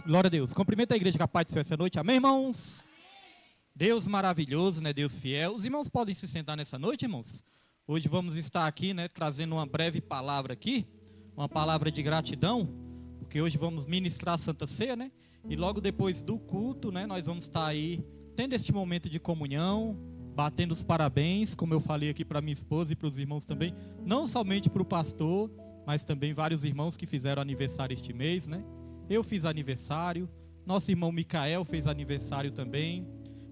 Glória a Deus. Cumprimento a igreja com a paz do Senhor essa noite. Amém, irmãos? Deus maravilhoso, né? Deus fiel. Os irmãos podem se sentar nessa noite, irmãos? Hoje vamos estar aqui, né? Trazendo uma breve palavra aqui. Uma palavra de gratidão. Porque hoje vamos ministrar a Santa Ceia, né? E logo depois do culto, né? Nós vamos estar aí tendo este momento de comunhão, batendo os parabéns, como eu falei aqui para minha esposa e para os irmãos também. Não somente para o pastor, mas também vários irmãos que fizeram aniversário este mês, né? Eu fiz aniversário, nosso irmão Micael fez aniversário também,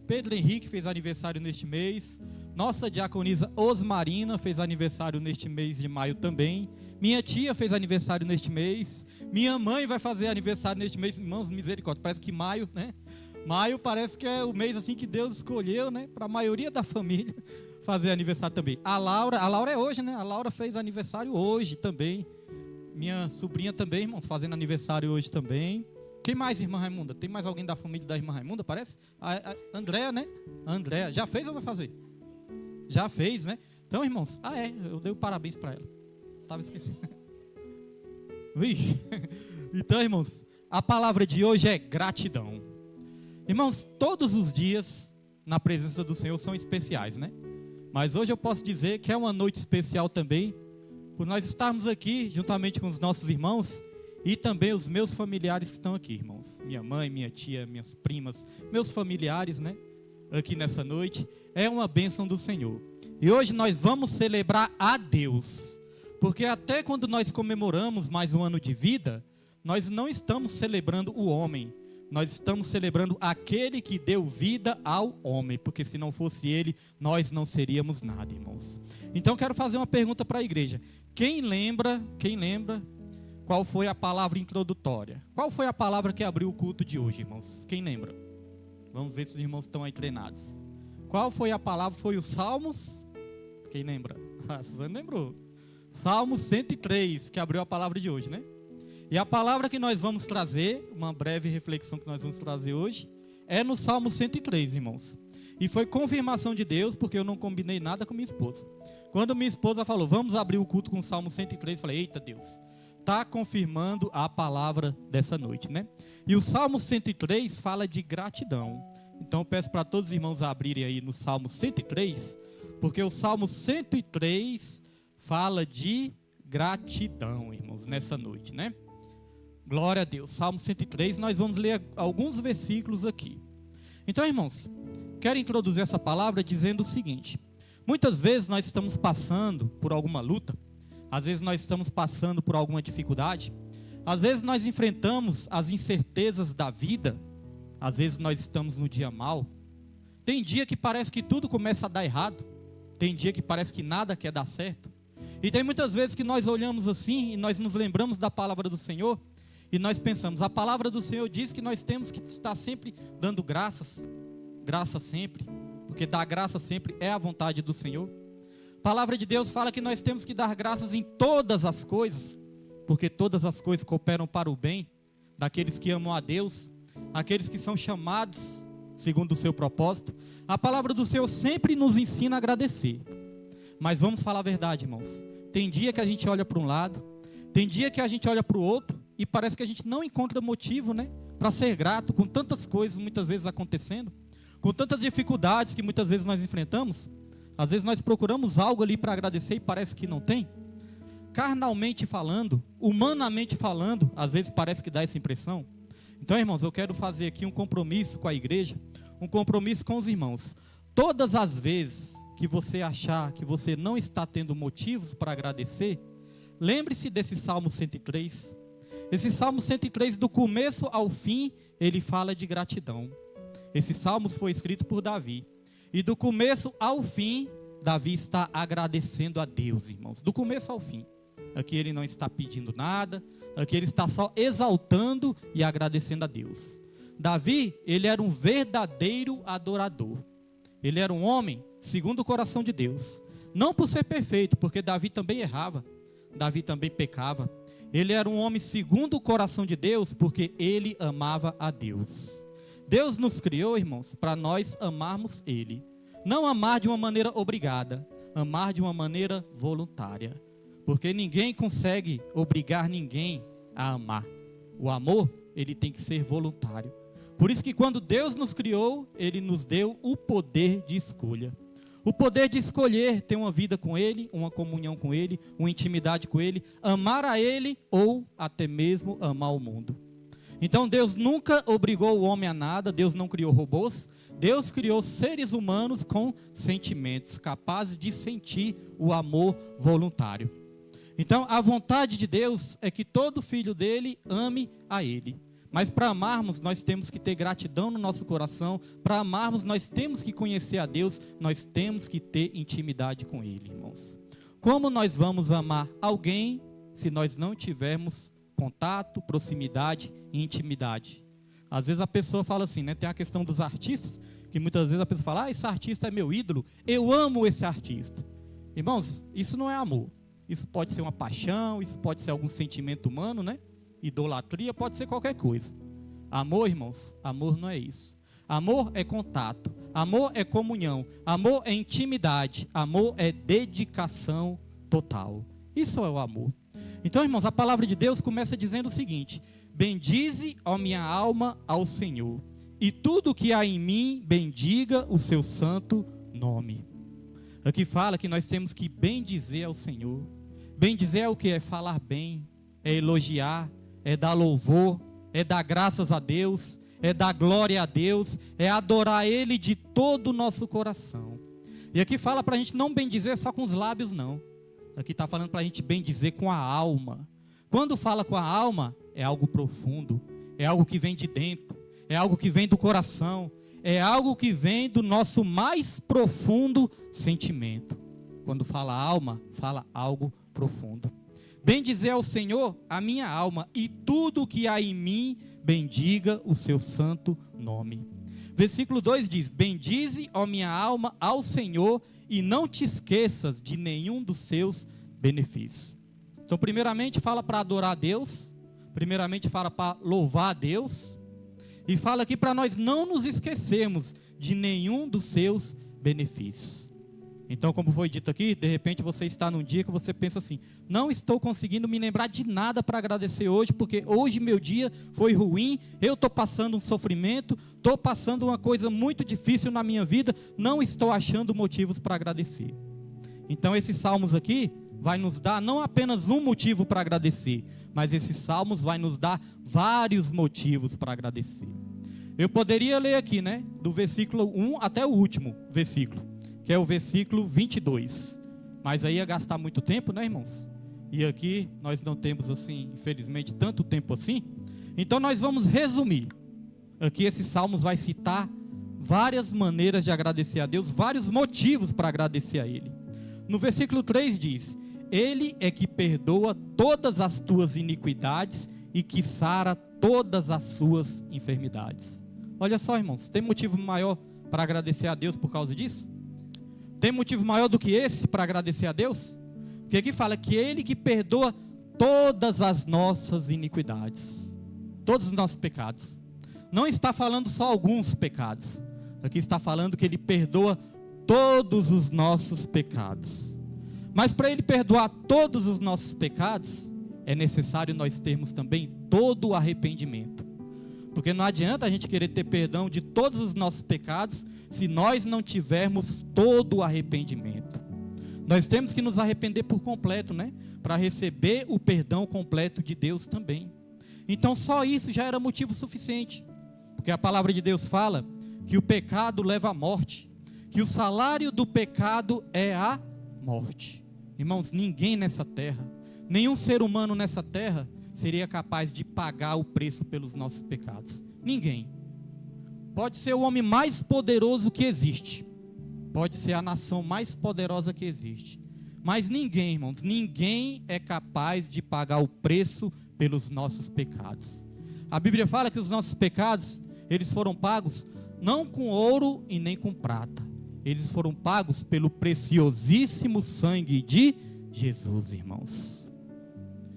Pedro Henrique fez aniversário neste mês, nossa diaconisa Osmarina fez aniversário neste mês de maio também, minha tia fez aniversário neste mês, minha mãe vai fazer aniversário neste mês, irmãos, misericórdia, parece que maio, né? Maio parece que é o mês assim que Deus escolheu, né? Para a maioria da família fazer aniversário também. A Laura é hoje, né? A Laura fez aniversário hoje também. Minha sobrinha também, irmãos, fazendo aniversário hoje também. Quem mais, irmã Raimunda? Tem mais alguém da família da irmã Raimunda, parece? A Andréa, né? A Andréa. Já fez ou vai fazer? Já fez, né? Então, irmãos, eu dei o parabéns para ela. Estava esquecendo. Então, irmãos, a palavra de hoje é gratidão. Irmãos, todos os dias na presença do Senhor são especiais, né? Mas hoje eu posso dizer que é uma noite especial também, por nós estarmos aqui juntamente com os nossos irmãos e também os meus familiares que estão aqui, irmãos. Minha mãe, minha tia, minhas primas, meus familiares, né? Aqui nessa noite. É uma bênção do Senhor. E hoje nós vamos celebrar a Deus. Porque até quando nós comemoramos mais um ano de vida, nós não estamos celebrando o homem. Nós estamos celebrando aquele que deu vida ao homem, porque se não fosse ele, nós não seríamos nada, irmãos. Então quero fazer uma pergunta para a igreja. Quem lembra qual foi a palavra introdutória? Qual foi a palavra que abriu o culto de hoje, irmãos? Quem lembra? Vamos ver se os irmãos estão aí treinados. Qual foi a palavra? Foi o Salmos? Quem lembra? A Suzane lembrou. Salmos 103, que abriu a palavra de hoje, né? E a palavra que nós vamos trazer, uma breve reflexão que nós vamos trazer hoje, é no Salmo 103, irmãos. E foi confirmação de Deus, porque eu não combinei nada com minha esposa. Quando minha esposa falou, vamos abrir o culto com o Salmo 103, eu falei, eita Deus, está confirmando a palavra dessa noite, né? E o Salmo 103 fala de gratidão. Então eu peço para todos os irmãos abrirem aí no Salmo 103, porque o Salmo 103 fala de gratidão, irmãos, nessa noite, né? Glória a Deus. Salmo 103, nós vamos ler alguns versículos aqui. Então, irmãos, quero introduzir essa palavra dizendo o seguinte. Muitas vezes nós estamos passando por alguma luta. Às vezes nós estamos passando por alguma dificuldade. Às vezes nós enfrentamos as incertezas da vida. Às vezes nós estamos no dia mal. Tem dia que parece que tudo começa a dar errado. Tem dia que parece que nada quer dar certo. E tem muitas vezes que nós olhamos assim e nós nos lembramos da palavra do Senhor. E nós pensamos, a palavra do Senhor diz que nós temos que estar sempre dando graças. Graça sempre. Porque dar graça sempre é a vontade do Senhor. A palavra de Deus fala que nós temos que dar graças em todas as coisas. Porque todas as coisas cooperam para o bem daqueles que amam a Deus. Aqueles que são chamados segundo o seu propósito. A palavra do Senhor sempre nos ensina a agradecer. Mas vamos falar a verdade, irmãos. Tem dia que a gente olha para um lado. Tem dia que a gente olha para o outro. E parece que a gente não encontra motivo, né, para ser grato com tantas coisas muitas vezes acontecendo, com tantas dificuldades que muitas vezes nós enfrentamos. Às vezes nós procuramos algo ali para agradecer e parece que não tem. Carnalmente falando, humanamente falando, às vezes parece que dá essa impressão. Então, irmãos, eu quero fazer aqui um compromisso com a igreja, um compromisso com os irmãos. Todas as vezes que você achar que você não está tendo motivos para agradecer, lembre-se desse Salmo 103. Esse Salmo 103, do começo ao fim, ele fala de gratidão. Esse Salmo foi escrito por Davi. E do começo ao fim, Davi está agradecendo a Deus, irmãos. Do começo ao fim. Aqui ele não está pedindo nada. Aqui ele está só exaltando e agradecendo a Deus. Davi, ele era um verdadeiro adorador. Ele era um homem segundo o coração de Deus. Não por ser perfeito, porque Davi também errava. Davi também pecava. Ele era um homem segundo o coração de Deus, porque ele amava a Deus. Deus nos criou, irmãos, para nós amarmos Ele. Não amar de uma maneira obrigada, amar de uma maneira voluntária. Porque ninguém consegue obrigar ninguém a amar. O amor, ele tem que ser voluntário. Por isso que quando Deus nos criou, ele nos deu o poder de escolha. O poder de escolher ter uma vida com ele, uma comunhão com ele, uma intimidade com ele, amar a ele ou até mesmo amar o mundo. Então Deus nunca obrigou o homem a nada, Deus não criou robôs, Deus criou seres humanos com sentimentos, capazes de sentir o amor voluntário. Então a vontade de Deus é que todo filho dele ame a ele. Mas para amarmos, nós temos que ter gratidão no nosso coração. Para amarmos, nós temos que conhecer a Deus. Nós temos que ter intimidade com Ele, irmãos. Como nós vamos amar alguém se nós não tivermos contato, proximidade e intimidade? Às vezes a pessoa fala assim, né? Tem a questão dos artistas, que muitas vezes a pessoa fala, esse artista é meu ídolo, eu amo esse artista. Irmãos, isso não é amor. Isso pode ser uma paixão, isso pode ser algum sentimento humano, né? Idolatria pode ser qualquer coisa. Amor, irmãos, amor não é isso. Amor é contato, amor é comunhão, amor é intimidade, amor é dedicação total. Isso é o amor. Então, irmãos, a palavra de Deus começa dizendo o seguinte: bendize, ó minha alma, ao Senhor, e tudo que há em mim, bendiga o seu santo nome. Aqui fala que nós temos que bendizer ao Senhor. Bendizer é o que? É falar bem, é elogiar, é dar louvor, é dar graças a Deus, é dar glória a Deus, é adorar Ele de todo o nosso coração. E aqui fala para a gente não bendizer só com os lábios, não. Aqui está falando para a gente bendizer com a alma. Quando fala com a alma, é algo profundo, é algo que vem de dentro, é algo que vem do coração, é algo que vem do nosso mais profundo sentimento. Quando fala alma, fala algo profundo. Bendizer ao Senhor a minha alma, e tudo que há em mim, bendiga o seu santo nome. Versículo 2 diz: bendize, ó minha alma, ao Senhor, e não te esqueças de nenhum dos seus benefícios. Então, primeiramente fala para adorar a Deus, primeiramente fala para louvar a Deus, e fala aqui para nós não nos esquecermos de nenhum dos seus benefícios. Então, como foi dito aqui, de repente você está num dia que você pensa assim: não estou conseguindo me lembrar de nada para agradecer hoje, porque hoje meu dia foi ruim, eu estou passando um sofrimento, estou passando uma coisa muito difícil na minha vida, não estou achando motivos para agradecer. Então esses salmos aqui vai nos dar não apenas um motivo para agradecer, mas esses salmos vai nos dar vários motivos para agradecer. Eu poderia ler aqui, né, do versículo 1 até o último versículo, que é o versículo 22. Mas aí ia gastar muito tempo, né, irmãos? E aqui nós não temos, assim, infelizmente, tanto tempo assim. Então nós vamos resumir. Aqui esses salmos vai citar várias maneiras de agradecer a Deus, vários motivos para agradecer a Ele. No versículo 3 diz: Ele é que perdoa todas as tuas iniquidades e que sara todas as suas enfermidades. Olha só, irmãos, tem motivo maior para agradecer a Deus por causa disso? Tem motivo maior do que esse para agradecer a Deus? Porque aqui fala que Ele que perdoa todas as nossas iniquidades, todos os nossos pecados. Não está falando só alguns pecados. Aqui está falando que Ele perdoa todos os nossos pecados. Mas para Ele perdoar todos os nossos pecados, é necessário nós termos também todo o arrependimento. Porque não adianta a gente querer ter perdão de todos os nossos pecados se nós não tivermos todo o arrependimento. Nós temos que nos arrepender por completo, né? Para receber o perdão completo de Deus também. Então só isso já era motivo suficiente. Porque a palavra de Deus fala que o pecado leva à morte, que o salário do pecado é a morte. Irmãos, ninguém nessa terra, nenhum ser humano nessa terra seria capaz de pagar o preço pelos nossos pecados. Ninguém. Pode ser o homem mais poderoso que existe, pode ser a nação mais poderosa que existe, mas ninguém, irmãos, ninguém é capaz de pagar o preço pelos nossos pecados. A Bíblia fala que os nossos pecados, eles foram pagos não com ouro e nem com prata, eles foram pagos pelo preciosíssimo sangue de Jesus, irmãos.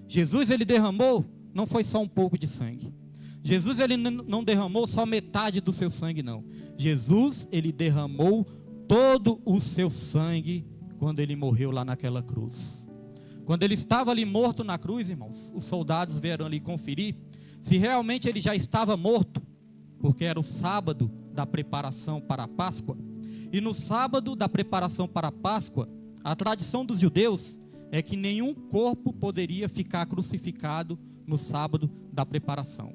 Jesus, ele derramou, não foi só um pouco de sangue. Jesus, ele não derramou só metade do seu sangue, não. Jesus, ele derramou todo o seu sangue quando ele morreu lá naquela cruz. Quando ele estava ali morto na cruz, irmãos, os soldados vieram ali conferir se realmente ele já estava morto, porque era o sábado da preparação para a Páscoa. E no sábado da preparação para a Páscoa, a tradição dos judeus é que nenhum corpo poderia ficar crucificado no sábado da preparação.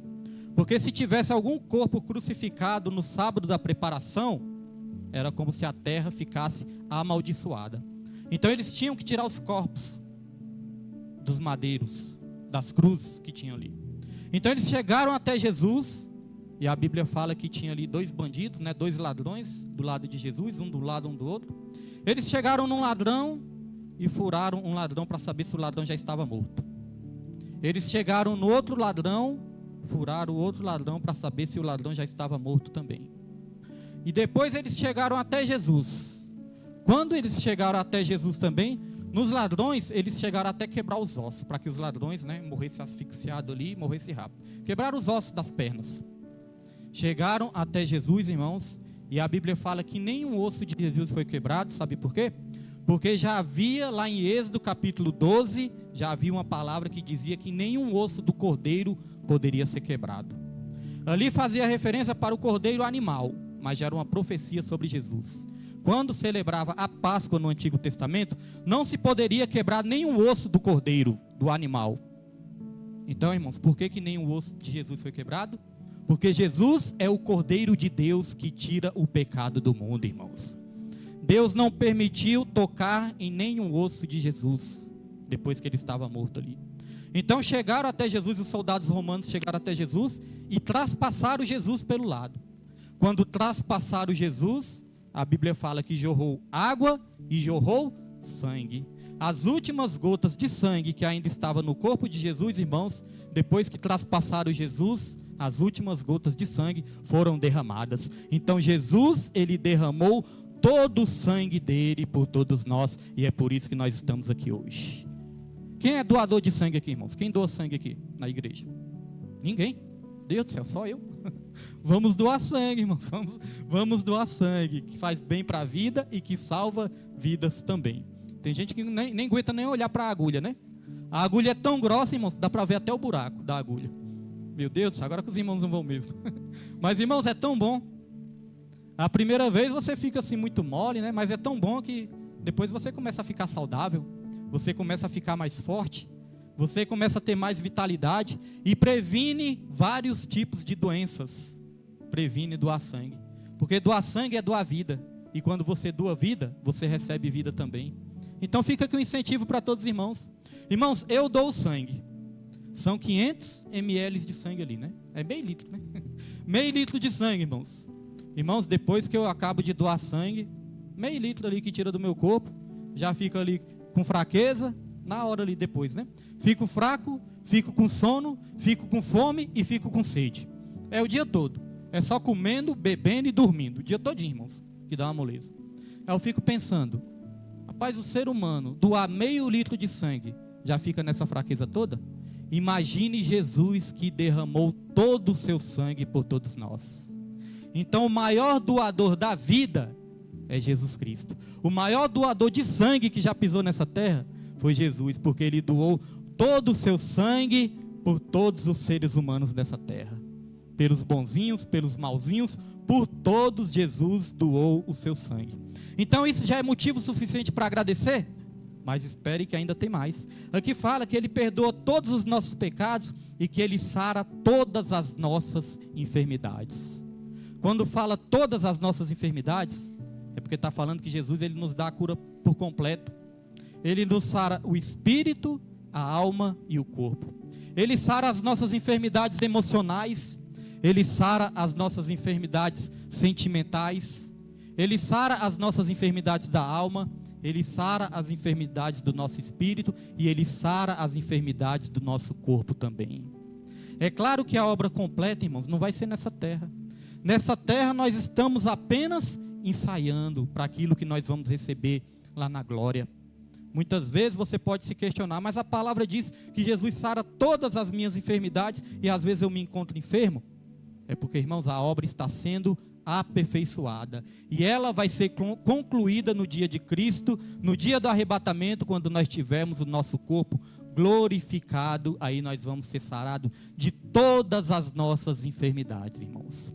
Porque se tivesse algum corpo crucificado no sábado da preparação, era como se a terra ficasse amaldiçoada. Então eles tinham que tirar os corpos dos madeiros, das cruzes que tinham ali. Então eles chegaram até Jesus, e a Bíblia fala que tinha ali 2 bandidos, 2 ladrões do lado de Jesus, um do lado, um do outro. Eles chegaram num ladrão e furaram um ladrão para saber se o ladrão já estava morto. Eles chegaram no outro ladrão, furaram o outro ladrão para saber se o ladrão já estava morto também. E depois eles chegaram até Jesus. Quando eles chegaram até Jesus também, nos ladrões, eles chegaram até quebrar os ossos, para que os ladrões morressem asfixiados ali, morressem rápido. Quebraram os ossos das pernas. Chegaram até Jesus, irmãos, e a Bíblia fala que nenhum osso de Jesus foi quebrado. Sabe por quê? Porque já havia lá em Êxodo capítulo 12, já havia uma palavra que dizia que nenhum osso do cordeiro poderia ser quebrado. Ali fazia referência para o cordeiro animal, mas já era uma profecia sobre Jesus. Quando celebrava a Páscoa no Antigo Testamento, não se poderia quebrar nenhum osso do cordeiro, do animal. Então, irmãos, por que nenhum osso de Jesus foi quebrado? Porque Jesus é o Cordeiro de Deus que tira o pecado do mundo, irmãos. Deus não permitiu tocar em nenhum osso de Jesus, depois que ele estava morto ali. Então chegaram até Jesus, os soldados romanos chegaram até Jesus e traspassaram Jesus pelo lado. Quando traspassaram Jesus, a Bíblia fala que jorrou água e jorrou sangue. As últimas gotas de sangue que ainda estavam no corpo de Jesus, irmãos, depois que traspassaram Jesus, as últimas gotas de sangue foram derramadas. Então Jesus, ele derramou todo o sangue dele por todos nós, e é por isso que nós estamos aqui hoje. Quem é doador de sangue aqui, irmãos? Quem doa sangue aqui na igreja? Ninguém. Deus do céu, só eu. Vamos doar sangue, irmãos. Vamos doar sangue, que faz bem para a vida e que salva vidas também. Tem gente que nem aguenta nem olhar para a agulha, né? A agulha é tão grossa, irmãos, dá para ver até o buraco da agulha. Meu Deus, agora que os irmãos não vão mesmo. Mas, irmãos, é tão bom. A primeira vez você fica assim muito mole, né? Mas é tão bom que depois você começa a ficar saudável. Você começa a ficar mais forte. Você começa a ter mais vitalidade. E previne vários tipos de doenças. Previne doar sangue. Porque doar sangue é doar vida. E quando você doa vida, você recebe vida também. Então fica aqui um incentivo para todos os irmãos. Irmãos, eu dou sangue. São 500 ml de sangue ali, né? É meio litro, né? Meio litro de sangue, irmãos. Irmãos, depois que eu acabo de doar sangue, meio litro ali que tira do meu corpo, já fica ali com fraqueza, na hora ali depois, né? Fico fraco, fico com sono, fico com fome e fico com sede. É o dia todo. É só comendo, bebendo e dormindo. O dia todinho, irmãos, que dá uma moleza. Aí eu fico pensando, rapaz, o ser humano doar meio litro de sangue, já fica nessa fraqueza toda? Imagine Jesus que derramou todo o seu sangue por todos nós. Então o maior doador da vida é Jesus Cristo. O maior doador de sangue que já pisou nessa terra foi Jesus, porque ele doou todo o seu sangue por todos os seres humanos dessa terra. Pelos bonzinhos, pelos malzinhos, por todos Jesus doou o seu sangue. Então isso já é motivo suficiente para agradecer? Mas espere que ainda tem mais. Aqui fala que ele perdoa todos os nossos pecados e que ele sara todas as nossas enfermidades. Quando fala todas as nossas enfermidades, é porque está falando que Jesus ele nos dá a cura por completo. Ele nos sara o espírito, a alma e o corpo. Ele sara as nossas enfermidades emocionais. Ele sara as nossas enfermidades sentimentais. Ele sara as nossas enfermidades da alma. Ele sara as enfermidades do nosso espírito e ele sara as enfermidades do nosso corpo também. É claro que a obra completa, irmãos, não vai ser nessa terra. Nessa terra nós estamos apenas ensaiando para aquilo que nós vamos receber lá na glória. Muitas vezes você pode se questionar, mas a palavra diz que Jesus sara todas as minhas enfermidades e às vezes eu me encontro enfermo. É porque, irmãos, a obra está sendo aperfeiçoada e ela vai ser concluída no dia de Cristo, no dia do arrebatamento, quando nós tivermos o nosso corpo glorificado, aí nós vamos ser sarados de todas as nossas enfermidades, irmãos.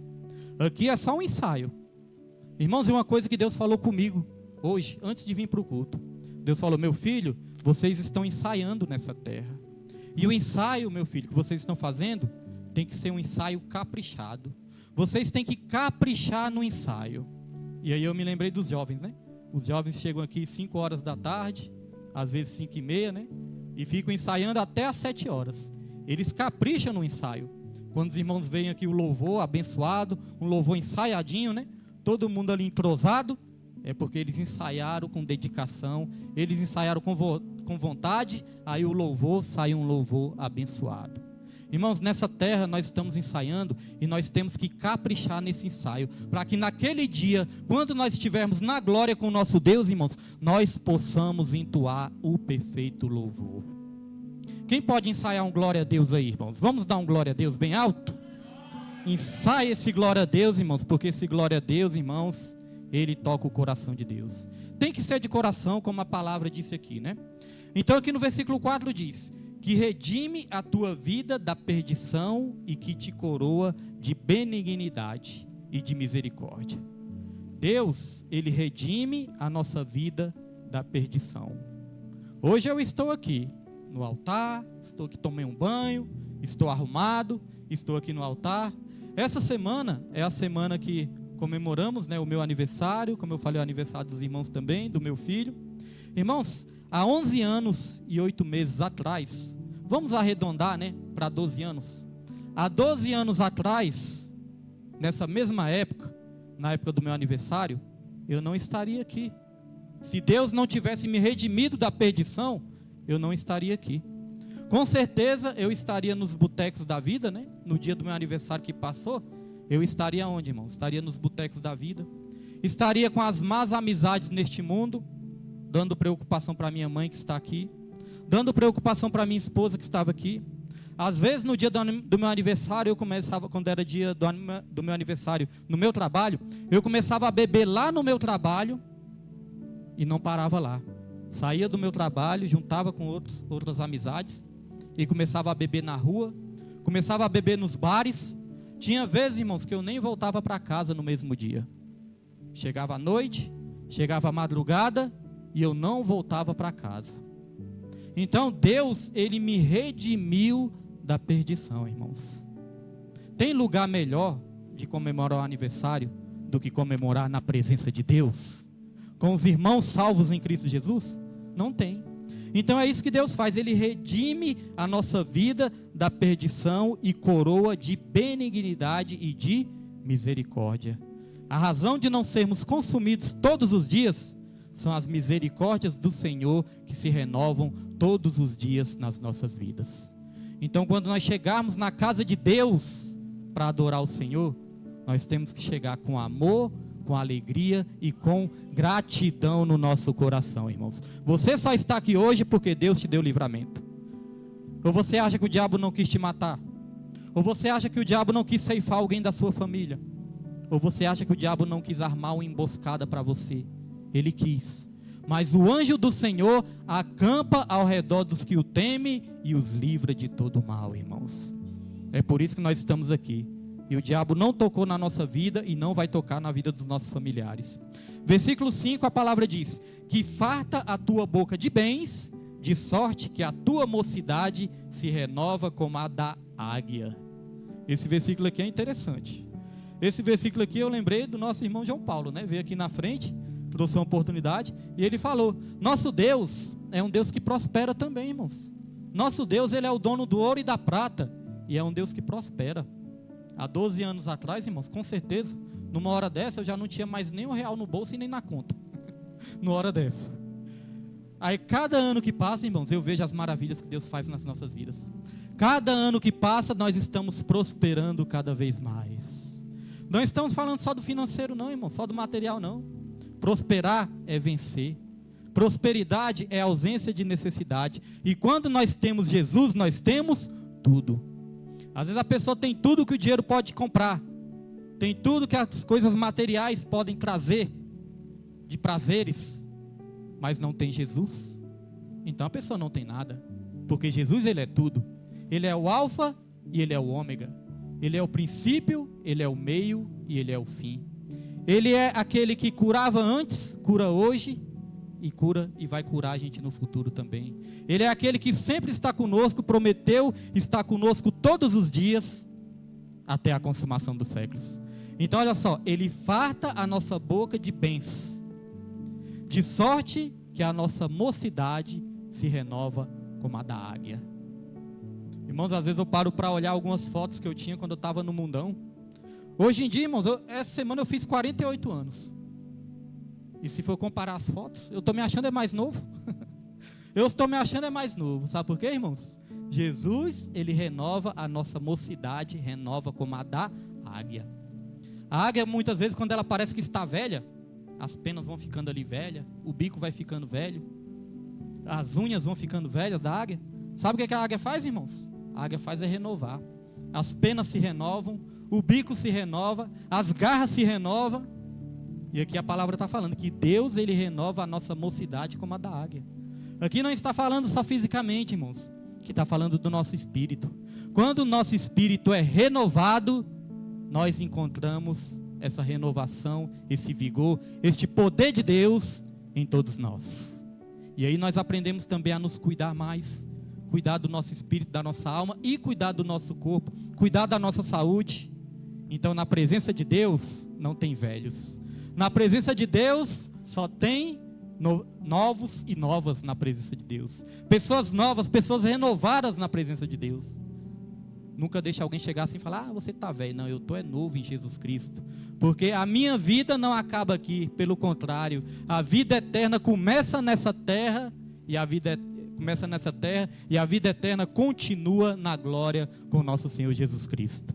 Aqui é só um ensaio. Irmãos, é uma coisa que Deus falou comigo hoje, antes de vir para o culto. Deus falou: meu filho, vocês estão ensaiando nessa terra. E o ensaio, meu filho, que vocês estão fazendo, tem que ser um ensaio caprichado. Vocês têm que caprichar no ensaio. E aí eu me lembrei dos jovens, né? Os jovens chegam aqui 5 horas da tarde, às vezes 5:30, né? E ficam ensaiando até às 7 horas. Eles capricham no ensaio. Quando os irmãos veem aqui o louvor abençoado, um louvor ensaiadinho, né? Todo mundo ali entrosado, é porque eles ensaiaram com dedicação, eles ensaiaram com vontade, aí o louvor sai um louvor abençoado. Irmãos, nessa terra nós estamos ensaiando e nós temos que caprichar nesse ensaio, para que naquele dia, quando nós estivermos na glória com o nosso Deus, irmãos, nós possamos entoar o perfeito louvor. Quem pode ensaiar um glória a Deus aí, irmãos? Vamos dar um glória a Deus bem alto? Ensaie esse glória a Deus, irmãos, porque esse glória a Deus, irmãos, ele toca o coração de Deus. Tem que ser de coração, como a palavra disse aqui, né? Então aqui no versículo 4 diz: que redime a tua vida da perdição e que te coroa de benignidade e de misericórdia. Deus, ele redime a nossa vida da perdição. Hoje eu estou aqui no altar, estou aqui, tomei um banho, estou arrumado, estou aqui no altar. Essa semana é a semana que comemoramos, né, o meu aniversário, como eu falei, o aniversário dos irmãos também, do meu filho. Irmãos, há 11 anos e 8 meses atrás, vamos arredondar, né, para 12 anos. Há 12 anos atrás, nessa mesma época, na época do meu aniversário, eu não estaria aqui. Se Deus não tivesse me redimido da perdição, eu não estaria aqui. Com certeza eu estaria nos botecos da vida, né? No dia do meu aniversário que passou, eu estaria onde, irmão? Estaria nos botecos da vida. Estaria com as más amizades neste mundo, dando preocupação para minha mãe que está aqui, dando preocupação para minha esposa que estava aqui. Às vezes no dia do meu aniversário, eu começava, quando era dia do meu aniversário no meu trabalho, eu começava a beber lá no meu trabalho e não parava lá. Saía do meu trabalho, juntava com outras amizades e começava a beber na rua, começava a beber nos bares. Tinha vezes, irmãos, que eu nem voltava para casa no mesmo dia. Chegava à noite, chegava à madrugada e eu não voltava para casa. Então Deus, ele me redimiu da perdição, irmãos. Tem lugar melhor de comemorar o aniversário do que comemorar na presença de Deus, com os irmãos salvos em Cristo Jesus? Não tem. Então é isso que Deus faz, ele redime a nossa vida da perdição e coroa de benignidade e de misericórdia. A razão de não sermos consumidos todos os dias são as misericórdias do Senhor que se renovam todos os dias nas nossas vidas. Então quando nós chegarmos na casa de Deus para adorar o Senhor, nós temos que chegar com amor, com alegria e com gratidão no nosso coração, irmãos. Você só está aqui hoje porque Deus te deu livramento. Ou você acha que o diabo não quis te matar? Ou você acha que o diabo não quis ceifar alguém da sua família? Ou você acha que o diabo não quis armar uma emboscada para você? Ele quis. Mas o anjo do Senhor acampa ao redor dos que o temem e os livra de todo mal, irmãos. É por isso que nós estamos aqui. E o diabo não tocou na nossa vida e não vai tocar na vida dos nossos familiares. Versículo 5, a palavra diz: que farta a tua boca de bens, de sorte que a tua mocidade se renova como a da águia. Esse versículo aqui é interessante. Esse versículo aqui eu lembrei do nosso irmão João Paulo, né? Veio aqui na frente, trouxe uma oportunidade e ele falou: nosso Deus é um Deus que prospera também, irmãos. Nosso Deus, ele é o dono do ouro e da prata e é um Deus que prospera. Há 12 anos atrás, irmãos, com certeza, numa hora dessa eu já não tinha mais nem R$1 no bolso e nem na conta. Numa hora dessa. Aí cada ano que passa, irmãos, eu vejo as maravilhas que Deus faz nas nossas vidas. Cada ano que passa, nós estamos prosperando cada vez mais. Não estamos falando só do financeiro não, irmão, só do material não. Prosperar é vencer. Prosperidade é ausência de necessidade. E quando nós temos Jesus, nós temos tudo. Às vezes a pessoa tem tudo que o dinheiro pode comprar, tem tudo que as coisas materiais podem trazer de prazeres, mas não tem Jesus. Então a pessoa não tem nada. Porque Jesus, ele é tudo. Ele é o alfa e ele é o ômega. Ele é o princípio, ele é o meio e ele é o fim. Ele é aquele que curava antes, cura hoje e cura e vai curar a gente no futuro também. Ele é aquele que sempre está conosco, prometeu estar conosco todos os dias até a consumação dos séculos. Então olha só, ele farta a nossa boca de bens, de sorte que a nossa mocidade se renova como a da águia. Irmãos, às vezes eu paro para olhar algumas fotos que eu tinha quando eu estava no mundão. Hoje em dia, irmãos, essa semana eu fiz 48 anos. E se for comparar as fotos, eu estou me achando é mais novo. Eu estou me achando é mais novo. Sabe por quê, irmãos? Jesus, ele renova a nossa mocidade, renova como a da águia. A águia, muitas vezes, quando ela parece que está velha, as penas vão ficando ali velhas, o bico vai ficando velho, as unhas vão ficando velhas da águia. Sabe o que a águia faz, irmãos? A águia faz é renovar. As penas se renovam, o bico se renova, as garras se renovam. E aqui a palavra está falando que Deus, ele renova a nossa mocidade como a da águia. Aqui não está falando só fisicamente, irmãos, que está falando do nosso espírito. Quando o nosso espírito é renovado, nós encontramos essa renovação, esse vigor, este poder de Deus em todos nós. E aí nós aprendemos também a nos cuidar mais, cuidar do nosso espírito, da nossa alma e cuidar do nosso corpo, cuidar da nossa saúde. Então, na presença de Deus não tem velhos. Na presença de Deus só tem novos e novas na presença de Deus. Pessoas novas, pessoas renovadas na presença de Deus. Nunca deixe alguém chegar assim e falar: você está velho. Não, eu estou novo em Jesus Cristo. Porque a minha vida não acaba aqui. Pelo contrário, a vida eterna começa nessa terra e a vida eterna continua na glória com nosso Senhor Jesus Cristo.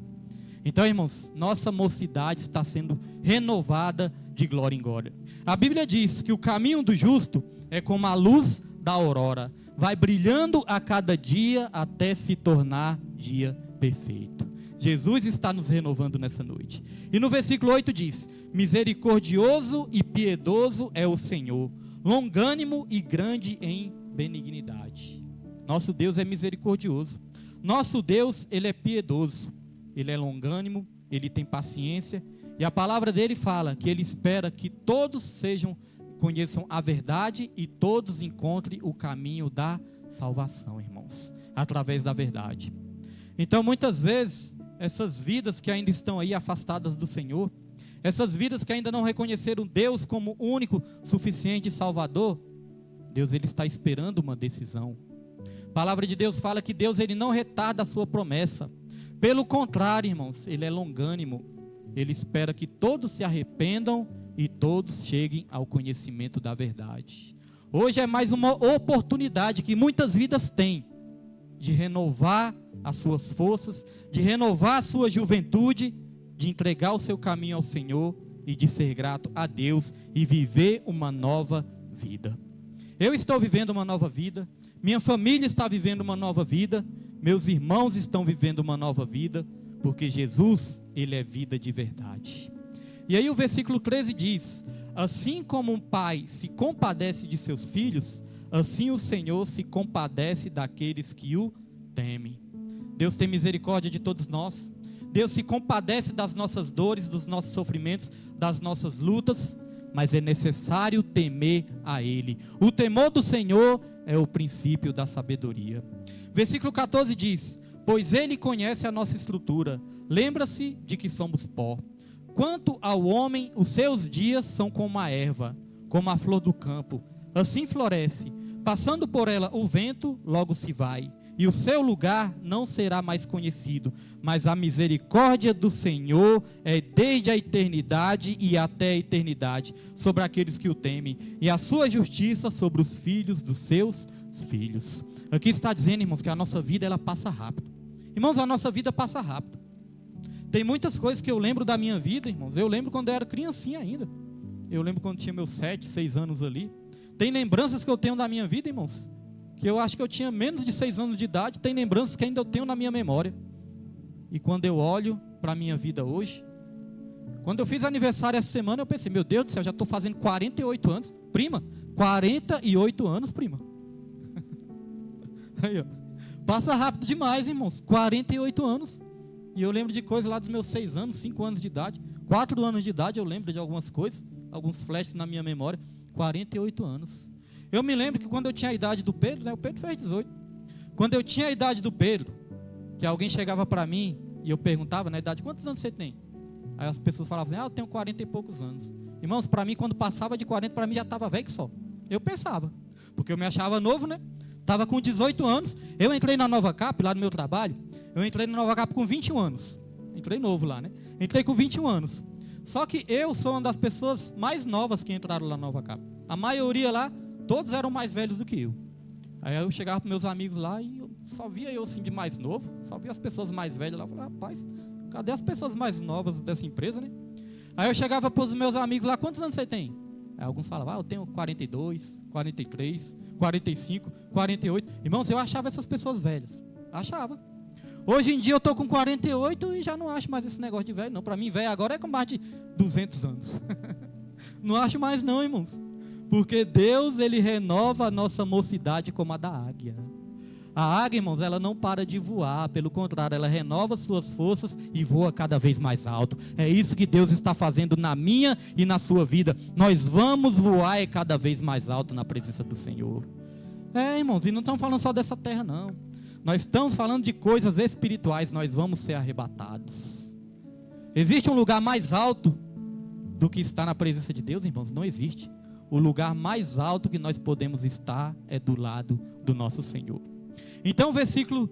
Então, irmãos, nossa mocidade está sendo renovada de glória em glória. A Bíblia diz que o caminho do justo é como a luz da aurora, vai brilhando a cada dia até se tornar dia perfeito. Jesus está nos renovando nessa noite. E no versículo 8 diz: misericordioso e piedoso é o Senhor, longânimo e grande em benignidade. Nosso Deus é misericordioso. Nosso Deus, ele é piedoso. Ele é longânimo, ele tem paciência. E a palavra dele fala que ele espera que todos conheçam a verdade e todos encontrem o caminho da salvação, irmãos, através da verdade. Então, muitas vezes, essas vidas que ainda estão aí afastadas do Senhor, essas vidas que ainda não reconheceram Deus como único, suficiente e salvador, Deus, ele está esperando uma decisão. A palavra de Deus fala que Deus, ele não retarda a sua promessa. Pelo contrário, irmãos, ele é longânimo. Ele espera que todos se arrependam e todos cheguem ao conhecimento da verdade. Hoje é mais uma oportunidade que muitas vidas têm de renovar as suas forças, de renovar a sua juventude, de entregar o seu caminho ao Senhor e de ser grato a Deus e viver uma nova vida. Eu estou vivendo uma nova vida, minha família está vivendo uma nova vida, meus irmãos estão vivendo uma nova vida, porque Jesus, ele é vida de verdade. E aí o versículo 13 diz: assim como um pai se compadece de seus filhos, assim o Senhor se compadece daqueles que o temem. Deus tem misericórdia de todos nós. Deus se compadece das nossas dores, dos nossos sofrimentos, das nossas lutas, mas é necessário temer a Ele. O temor do Senhor é o princípio da sabedoria. Versículo 14 diz: pois Ele conhece a nossa estrutura, lembra-se de que somos pó. Quanto ao homem, os seus dias são como a erva, como a flor do campo, assim floresce, passando por ela o vento, logo se vai, e o seu lugar não será mais conhecido. Mas a misericórdia do Senhor é desde a eternidade e até a eternidade sobre aqueles que o temem, e a sua justiça sobre os filhos dos seus filhos. Aqui está dizendo, irmãos, que a nossa vida, ela passa rápido. Irmãos, a nossa vida passa rápido. Tem muitas coisas que eu lembro da minha vida, irmãos. Eu lembro quando eu era criancinha ainda. Eu lembro quando tinha meus 7, 6 anos ali. Tem lembranças que eu tenho da minha vida, irmãos, que eu acho que eu tinha menos de 6 anos de idade. Tem lembranças que ainda eu tenho na minha memória. E quando eu olho para a minha vida hoje, quando eu fiz aniversário essa semana, eu pensei: meu Deus do céu, já estou fazendo 48 anos. Prima, 48 anos, prima. Aí, ó. Passa rápido demais, irmãos. 48 anos. E eu lembro de coisas lá dos meus 6 anos, 5 anos de idade. 4 anos de idade eu lembro de algumas coisas. Alguns flashes na minha memória. 48 anos. Eu me lembro que quando eu tinha a idade do Pedro, né? O Pedro fez 18. Quando eu tinha a idade do Pedro, que alguém chegava para mim e eu perguntava na idade, quantos anos você tem? Aí as pessoas falavam assim, eu tenho 40 e poucos anos. Irmãos, para mim, quando passava de 40, para mim já estava velho que só. Eu pensava, porque eu me achava novo, né? Estava com 18 anos, eu entrei na Nova Cap, lá no meu trabalho, eu entrei na Nova Cap com 21 anos. Entrei novo lá, né? Entrei com 21 anos. Só que eu sou uma das pessoas mais novas que entraram lá na Nova Cap. A maioria lá, todos eram mais velhos do que eu. Aí eu chegava para meus amigos lá e eu só via eu assim de mais novo, só via as pessoas mais velhas lá. Eu falei, rapaz, cadê as pessoas mais novas dessa empresa, né? Aí eu chegava para os meus amigos lá, quantos anos você tem? Aí alguns falavam, eu tenho 42, 43, 45, 48. Irmãos, eu achava essas pessoas velhas. Achava. Hoje em dia eu estou com 48 e já não acho mais esse negócio de velho, não. Para mim, velho agora é com mais de 200 anos. Não acho mais não, irmãos. Porque Deus, Ele renova a nossa mocidade como a da águia. A águia, irmãos, ela não para de voar. Pelo contrário, ela renova suas forças e voa cada vez mais alto. É isso que Deus está fazendo na minha e na sua vida. Nós vamos voar cada vez mais alto na presença do Senhor. Irmãos, e não estamos falando só dessa terra, não. Nós estamos falando de coisas espirituais. Nós vamos ser arrebatados. Existe um lugar mais alto do que estar na presença de Deus, irmãos? Não existe. O lugar mais alto que nós podemos estar é do lado do nosso Senhor. Então, versículo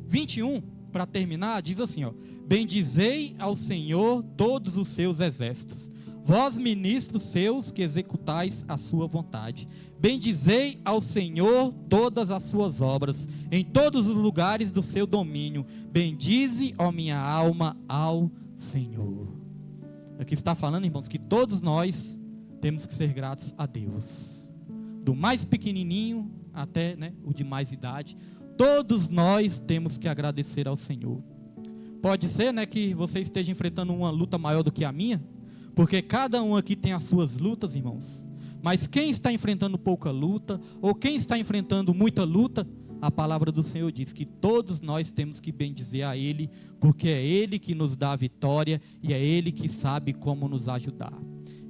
21, para terminar, diz assim, ó: bendizei ao Senhor todos os seus exércitos, vós ministros seus que executais a sua vontade. Bendizei ao Senhor todas as suas obras, em todos os lugares do seu domínio. Bendize, ó minha alma, ao Senhor. Aqui está falando, irmãos, que todos nós temos que ser gratos a Deus. Do mais pequenininho até, né, o de mais idade. Todos nós temos que agradecer ao Senhor. Pode ser, né, que você esteja enfrentando uma luta maior do que a minha. Porque cada um aqui tem as suas lutas, irmãos. Mas quem está enfrentando pouca luta, ou quem está enfrentando muita luta, a palavra do Senhor diz que todos nós temos que bendizer a Ele, porque é Ele que nos dá a vitória e é Ele que sabe como nos ajudar.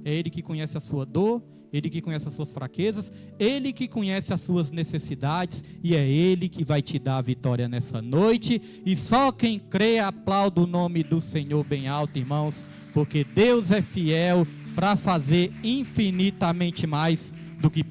É Ele que conhece a sua dor, Ele que conhece as suas fraquezas, Ele que conhece as suas necessidades e é Ele que vai te dar a vitória nessa noite. E só quem crê aplauda o nome do Senhor bem alto, irmãos, porque Deus é fiel para fazer infinitamente mais do que pedir.